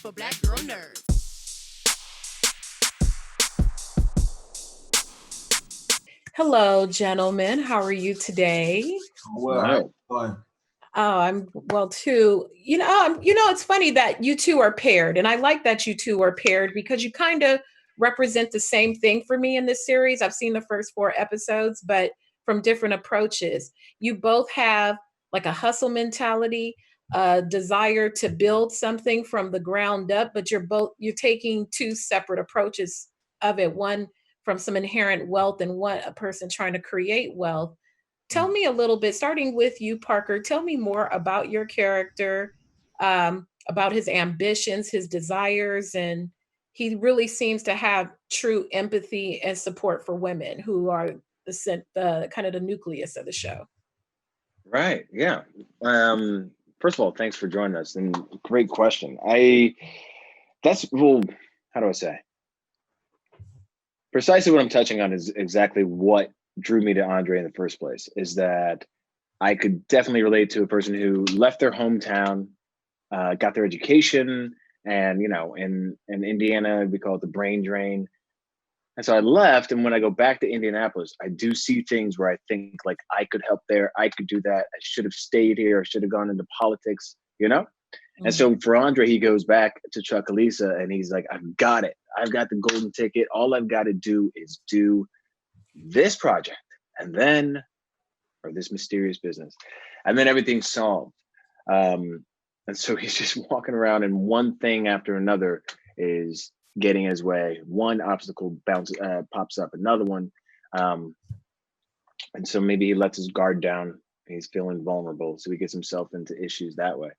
for Black Girl Nerds. Hello, gentlemen. How are you today? Well, how you doing? Oh, I'm well too. It's funny that you two are paired, and I like that you two are paired because you kind of represent the same thing for me in this series. I've seen the first four episodes, but from different approaches. You both have like a hustle mentality, a desire to build something from the ground up, but you're taking two separate approaches of it. One from some inherent wealth, and one a person trying to create wealth. Tell me a little bit, starting with you, Parker. Tell me more about your character, about his ambitions, his desires, and he really seems to have true empathy and support for women who are the kind of the nucleus of the show. Right. Yeah. First of all, thanks for joining us, and great question. Well, how do I say? Precisely what I'm touching on is exactly what drew me to Andre in the first place, is that I could definitely relate to a person who left their hometown, got their education, and in Indiana we call it the brain drain. And so I left, and when I go back to Indianapolis, I do see things where I think like I could help there, I could do that, I should have stayed here, I should have gone into politics, And so for Andre, he goes back to Chucalissa and he's like, I've got it. I've got the golden ticket. All I've got to do is do this project or this mysterious business. And then everything's solved. And so he's just walking around, and one thing after another is getting in his way. One obstacle pops up, another one. And so maybe he lets his guard down. He's feeling vulnerable, so he gets himself into issues that way.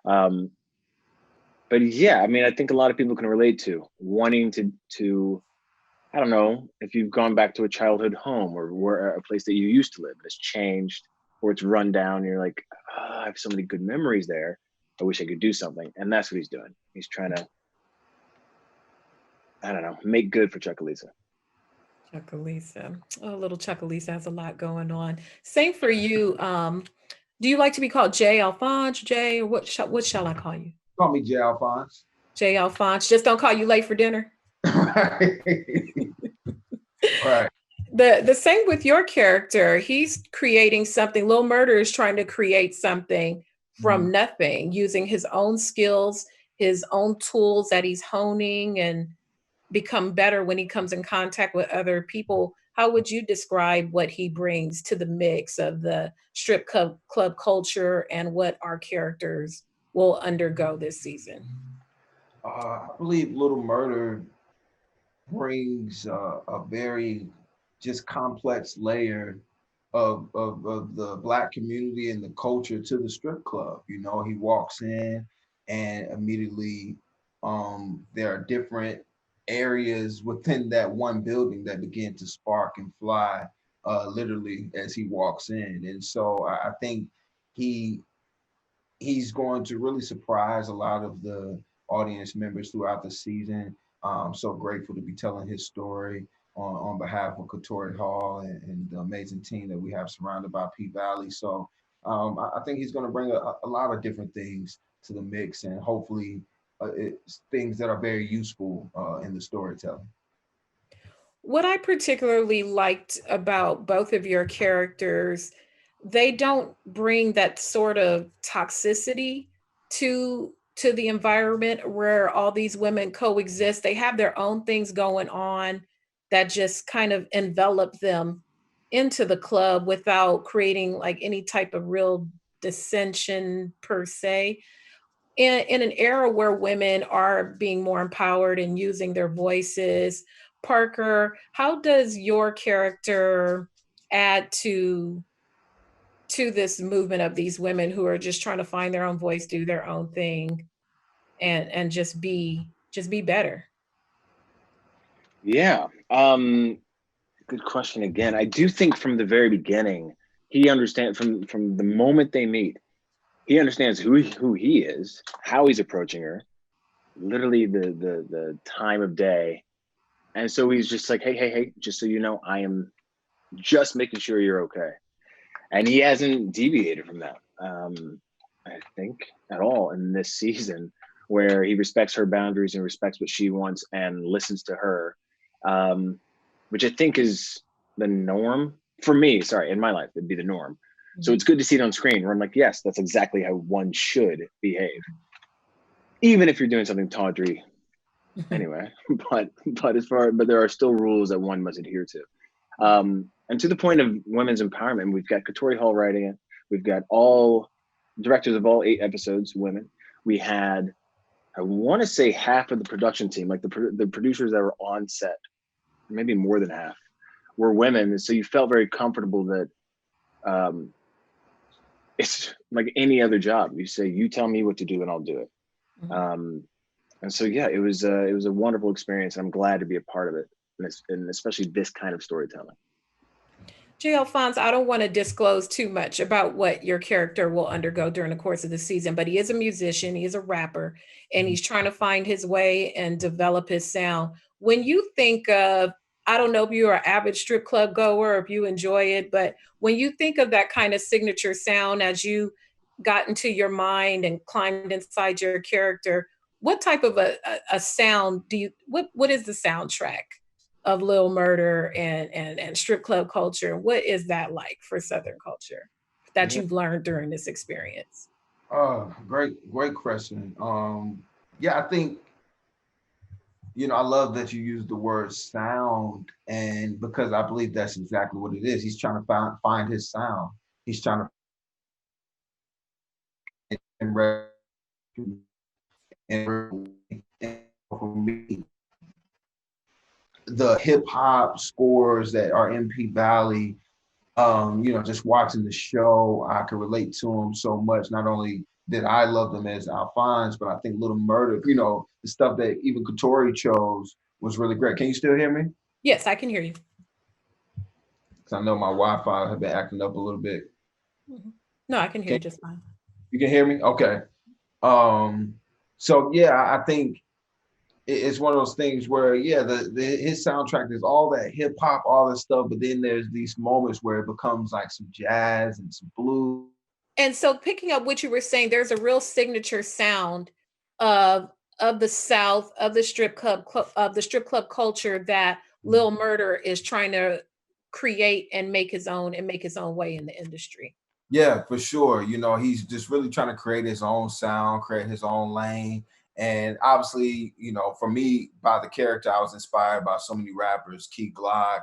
But yeah, I mean, I think a lot of people can relate to wanting to I don't know if you've gone back to a childhood home or a place that you used to live, but it's changed or it's run down. You're like, oh, I have so many good memories there. I wish I could do something. And that's what he's doing. He's trying to, I don't know, make good for Chucalissa. Chucalissa. Oh, little Chucalissa has a lot going on. Same for you. Do you like to be called Jay Alphonse, Jay, or what shall I call you? Call me Jay Alphonse. Jay Alphonse. Just don't call you late for dinner. Right. Right. The same with your character. He's creating something. Lil Murder is trying to create something from nothing, using his own skills, his own tools that he's honing, and become better when he comes in contact with other people. How would you describe what he brings to the mix of the strip club culture and what our characters will undergo this season? I believe Little Murder brings a very just complex layer of the Black community and the culture to the strip club. You know, he walks in and immediately there are different areas within that one building that begin to spark and fly literally as he walks in. And so I think he he's going to really surprise a lot of the audience members throughout the season. I'm so grateful to be telling his story on behalf of Katori Hall and the amazing team that we have surrounded by P Valley. So I think he's going to bring a lot of different things to the mix, and hopefully it's things that are very useful in the storytelling. What I particularly liked about both of your characters, they don't bring that sort of toxicity to the environment where all these women coexist. They have their own things going on that just kind of envelop them into the club without creating like any type of real dissension per se. In an era where women are being more empowered and using their voices, Parker, how does your character add to this movement of these women who are just trying to find their own voice, do their own thing, and just be better? Yeah. Good question again. I do think from the very beginning, he understands from the moment they meet, he understands who he is, how he's approaching her, literally the time of day. And so he's just like, hey, just so you know, I am just making sure you're okay. And he hasn't deviated from that, I think, at all in this season. where he respects her boundaries and respects what she wants and listens to her, which I think is the norm for me. Sorry, in my life, it'd be the norm. So it's good to see it on screen where I'm like, yes, that's exactly how one should behave, even if you're doing something tawdry. Anyway, but there are still rules that one must adhere to. And to the point of women's empowerment, we've got Katori Hall writing it. We've got all directors of all 8 episodes, women. We had, I want to say, half of the production team, like the producers that were on set, maybe more than half, were women. And so you felt very comfortable that it's like any other job. You say, you tell me what to do and I'll do it. And so, yeah, it was a wonderful experience. I'm glad to be a part of it, and especially this kind of storytelling. J. Alphonse, I don't want to disclose too much about what your character will undergo during the course of the season, but he is a musician, he is a rapper, and he's trying to find his way and develop his sound. When you think of, I don't know if you're an avid strip club goer or if you enjoy it, but when you think of that kind of signature sound as you got into your mind and climbed inside your character, what type of a sound do you, what is the soundtrack of Lil Murder and strip club culture? What is that like for Southern culture that Yeah. you've learned during this experience? Great question. Yeah, I think, I love that you use the word sound, and because I believe that's exactly what it is. He's trying to find his sound. He's trying to and for me, the hip hop scores that are MP Valley, just watching the show, I could relate to him so much. Not only did I love them as Alphonse, but I think Little Murder, the stuff that even Katori chose was really great. Can you still hear me? Yes, I can hear you. Because I know my Wi-Fi has been acting up a little bit. No, I can hear you just fine. You can hear me? Okay. So yeah, I think it's one of those things where, yeah, his soundtrack is all that hip hop, all this stuff, but then there's these moments where it becomes like some jazz and some blues. And so picking up what you were saying, there's a real signature sound of the South, of the strip club culture that Lil Murder is trying to create and make his own way in the industry. Yeah, for sure. He's just really trying to create his own sound, create his own lane. And obviously, for me, by the character, I was inspired by so many rappers: Key Glock,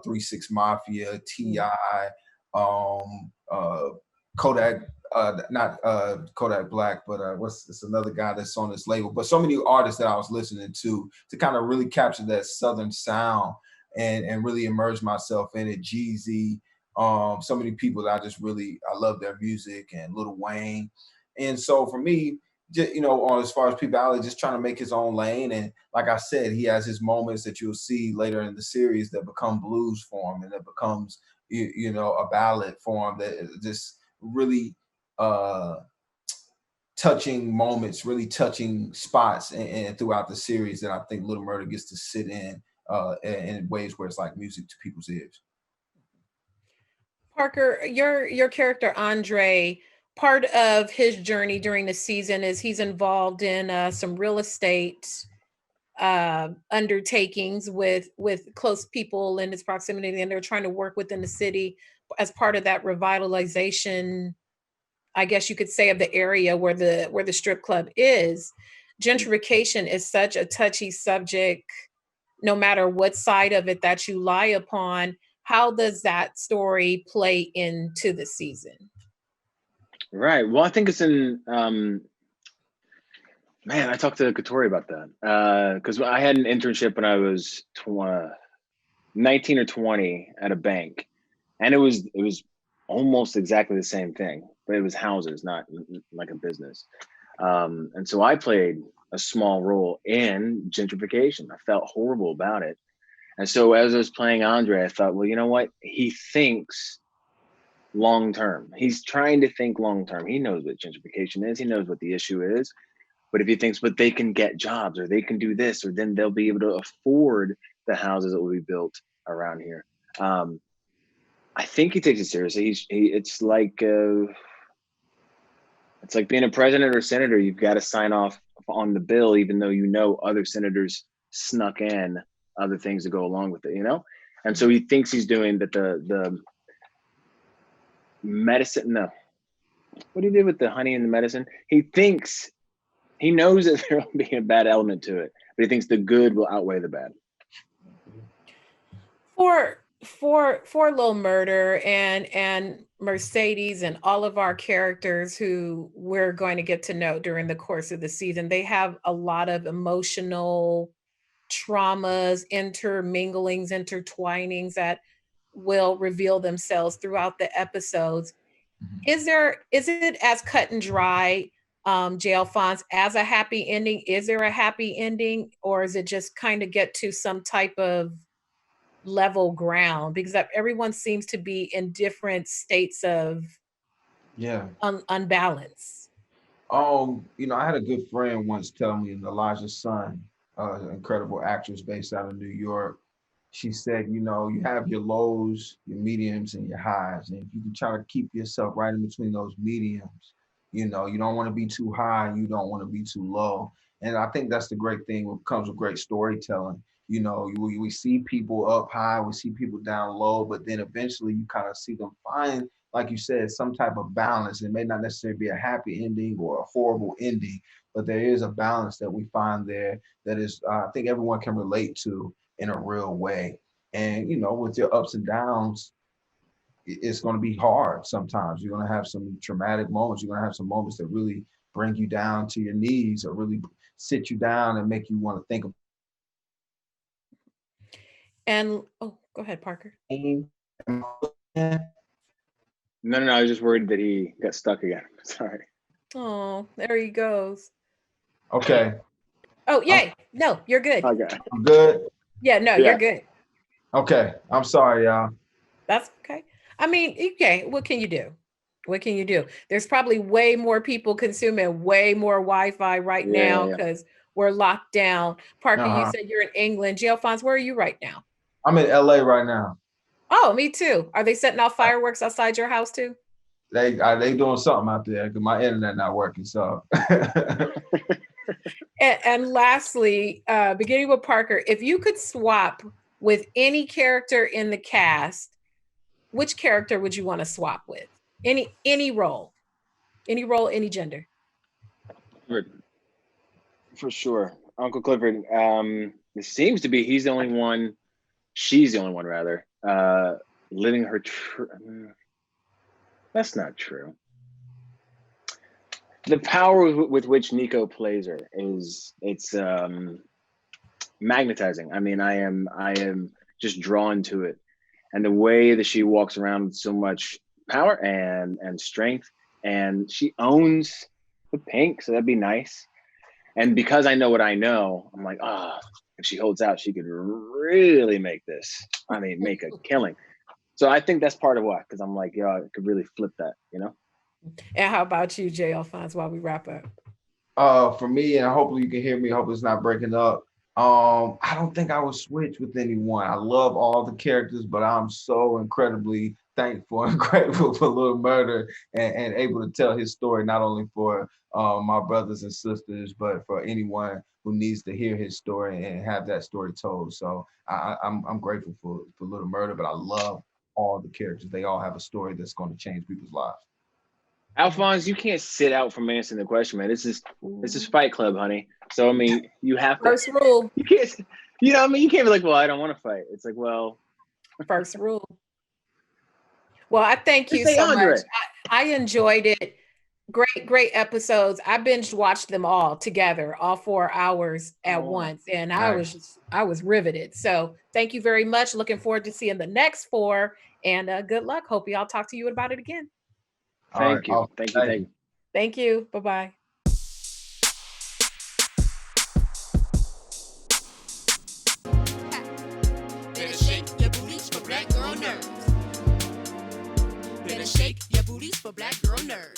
3 6 Mafia, T.I., Kodak, not Kodak Black, but it's another guy that's on this label. But so many artists that I was listening to kind of really capture that Southern sound and really immerse myself in it. Jeezy, so many people that I love their music, and Lil Wayne. And so for me, just, as far as P Valley, just trying to make his own lane. And like I said, he has his moments that you'll see later in the series that become blues for him, and that becomes, a ballad for him, that just really touching moments, really touching spots and throughout the series that I think Little Murder gets to sit in ways where it's like music to people's ears. Parker, your character Andre, part of his journey during the season is he's involved in some real estate undertakings with close people in his proximity, and they're trying to work within the city as part of that revitalization, I guess you could say, of the area where the strip club is. Gentrification is such a touchy subject, no matter what side of it that you lie upon. How does that story play into the season? Right. Well, I think it's in. Man, I talked to Katori about that because I had an internship when I was 19 or 20 at a bank, and it was almost exactly the same thing, but it was houses, not like a business. And so I played a small role in gentrification. I felt horrible about it. And so as I was playing Andre, I thought, well, you know what? He thinks long term. He's trying to think long term. He knows what gentrification is. He knows what the issue is. But if he thinks, but they can get jobs, or they can do this, or then they'll be able to afford the houses that will be built around here. I think he takes it seriously. It's like being a president or senator. You've got to sign off on the bill, even though you know other senators snuck in other things to go along with it, you know? And so he thinks he's doing that the medicine, no. What he did with the honey and the medicine, he knows that there will be a bad element to it, but he thinks the good will outweigh the bad. For Lil Murder and Mercedes and all of our characters who we're going to get to know during the course of the season, they have a lot of emotional traumas, interminglings, intertwinings that will reveal themselves throughout the episodes. Is it as cut and dry, J. Alphonse, as a happy ending? Is there a happy ending, or is it just kind of get to some type of level ground? Because everyone seems to be in different states of unbalance. I had a good friend once tell me, Elijah's son, an incredible actress based out of New York. She said, you have your lows, your mediums, and your highs. And if you can try to keep yourself right in between those mediums, you don't want to be too high, you don't want to be too low. And I think that's the great thing that comes with great storytelling. We see people up high, we see people down low, but then eventually you kind of see them find, like you said, some type of balance. It may not necessarily be a happy ending or a horrible ending, but there is a balance that we find there that is, I think everyone can relate to in a real way. And, with your ups and downs, it's going to be hard sometimes. You're going to have some traumatic moments. You're going to have some moments that really bring you down to your knees or really sit you down and make you want to think of. And go ahead, Parker. No, I was just worried that he got stuck again. Sorry. Oh, there he goes. Okay. Oh, yay. No, you're good. Okay. I'm good? Yeah, no, you're good. Okay. I'm sorry, y'all. That's okay. I mean, okay, what can you do? What can you do? There's probably way more people consuming way more Wi-Fi right now because we're locked down. Parker, you said you're in England. J. Alphonse, where are you right now? I'm in LA right now. Oh, me too. Are they setting off fireworks outside your house too? They doing something out there because my internet not working. So. and lastly, beginning with Parker, if you could swap with any character in the cast, which character would you want to swap with? Any role, any gender. For sure, Uncle Clifford. It seems to be she's the only one rather, living her that's not true. The power with which Nico plays her it's magnetizing. I mean, I am just drawn to it, and the way that she walks around with so much power and strength, and she owns the pink, so that'd be nice. And because I know what I know, I'm like, if she holds out, she could really make a killing. So I think that's part of why, because I'm like, I could really flip that, And how about you, J. Alphonse, while we wrap up? For me, and hopefully you can hear me, hope it's not breaking up. I don't think I would switch with anyone. I love all the characters, but I'm so incredibly thankful and grateful for Lil Murder and able to tell his story, not only for my brothers and sisters, but for anyone who needs to hear his story and have that story told. So I'm grateful for Lil Murder, but I love all the characters. They all have a story that's going to change people's lives. Alphonse, you can't sit out from answering the question, man. This is Fight Club, honey. So I mean, you have to. First rule. You can't. You know what I mean? You can't be like, well, I don't want to fight. It's like, well. First rule. Well, I thank you so much. I enjoyed it. Great episodes. I binge watched them all together, all 4 hours at once, and nice. I was riveted. So thank you very much. Looking forward to seeing the next 4, and good luck. Hope y'all talk to you about it again. Thank you. Thank you. Thank you. Bye-bye. Better shake your booties for black girl nerves. Better shake your booties for black girl nerves.